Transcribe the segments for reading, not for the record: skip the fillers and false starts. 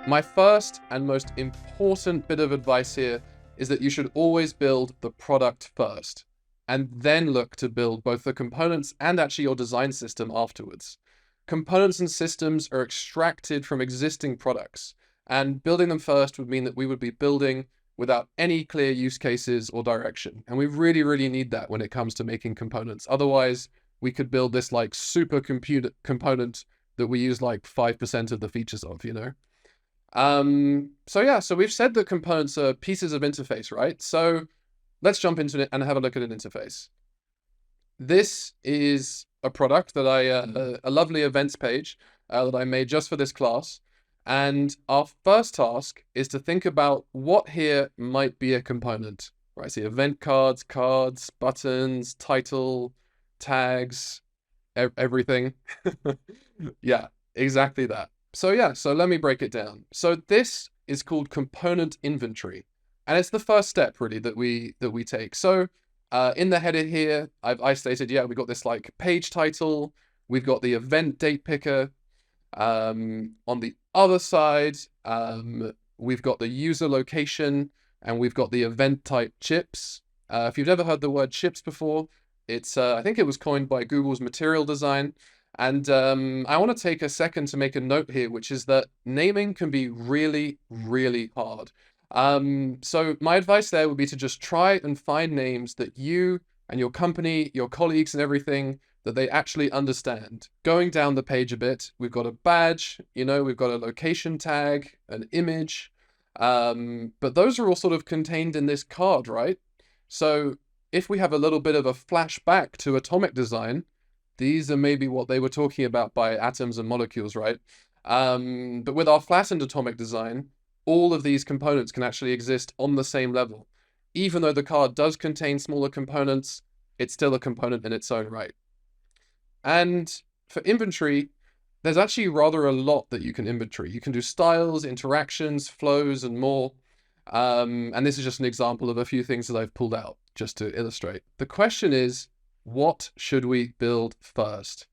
My first and most important bit of advice here is that you should always build the product first, and then look to build both the components and actually your design system afterwards. Components and systems are extracted from existing products, and building them first would mean that we would be building without any clear use cases or direction. And we really, really need that when it comes to making components. Otherwise, we could build this like super component that we use like 5% of the features of, you know? So we've said that components are pieces of interface, right? So let's jump into it and have a look at an interface. This is a product that a lovely events page that I made just for this class. And our first task is to think about what here might be a component, right? See event cards, buttons, title, tags, everything. Yeah, exactly that. So let me break it down. So this is called component inventory. And it's the first step really that we take. So in the header here, I've isolated, yeah, we've got this like page title, we've got the event date picker. On the other side, we've got the user location and we've got the event type chips. If you've never heard the word chips before, it's I think it was coined by Google's material design. And I want to take a second to make a note here, which is that naming can be really, really hard. So my advice there would be to just try and find names that you and your company, your colleagues and everything, that they actually understand. Going down the page a bit, we've got a badge, you know, we've got a location tag, an image, but those are all sort of contained in this card, right? So if we have a little bit of a flashback to atomic design, these are maybe what they were talking about by atoms and molecules, right? But with our flattened atomic design, all of these components can actually exist on the same level. Even though the card does contain smaller components, it's still a component in its own right. And for inventory, there's actually rather a lot that you can inventory. You can do styles, interactions, flows, and more. And this is just an example of a few things that I've pulled out just to illustrate. The question is, what should we build first?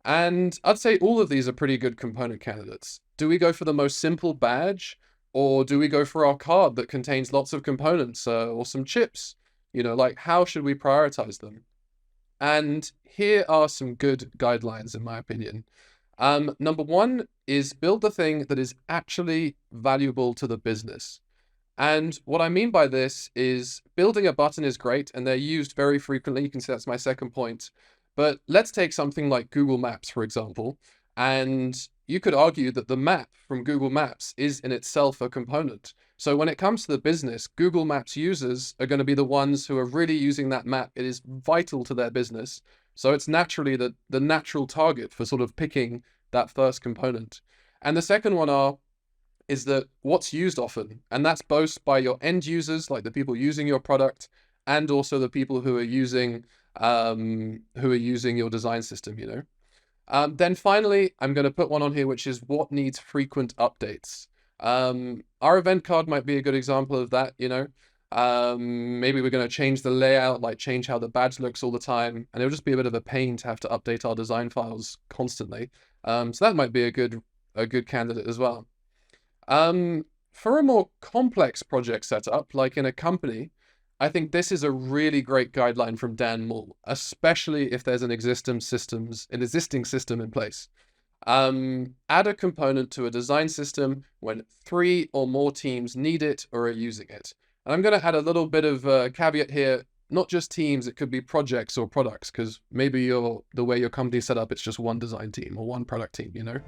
And I'd say all of these are pretty good component candidates. Do we go for the most simple badge? Or do we go for our card that contains lots of components or some chips? You know, like how should we prioritize them? And here are some good guidelines, in my opinion. Number one is build the thing that is actually valuable to the business. And what I mean by this is building a button is great and they're used very frequently. You can see that's my second point. But let's take something like Google Maps, for example. And you could argue that the map from Google Maps is in itself a component. So when it comes to the business, Google Maps users are going to be the ones who are really using that map. It is vital to their business. So it's naturally the natural target for sort of picking that first component. And the second one is that what's used often, and that's both by your end users, like the people using your product, and also the people who are using your design system, you know. Then finally, I'm going to put one on here, which is what needs frequent updates. Our event card might be a good example of that, you know. Maybe we're going to change the layout, like change how the badge looks all the time, and it'll just be a bit of a pain to have to update our design files constantly. So that might be a good candidate as well. For a more complex project setup, like in a company, I think this is a really great guideline from Dan Moore, especially if there's an existing system in place. Add a component to a design system when 3 or more teams need it or are using it. And I'm going to add a little bit of a caveat here, not just teams, it could be projects or products, because maybe the way your company's set up, it's just one design team or one product team, you know?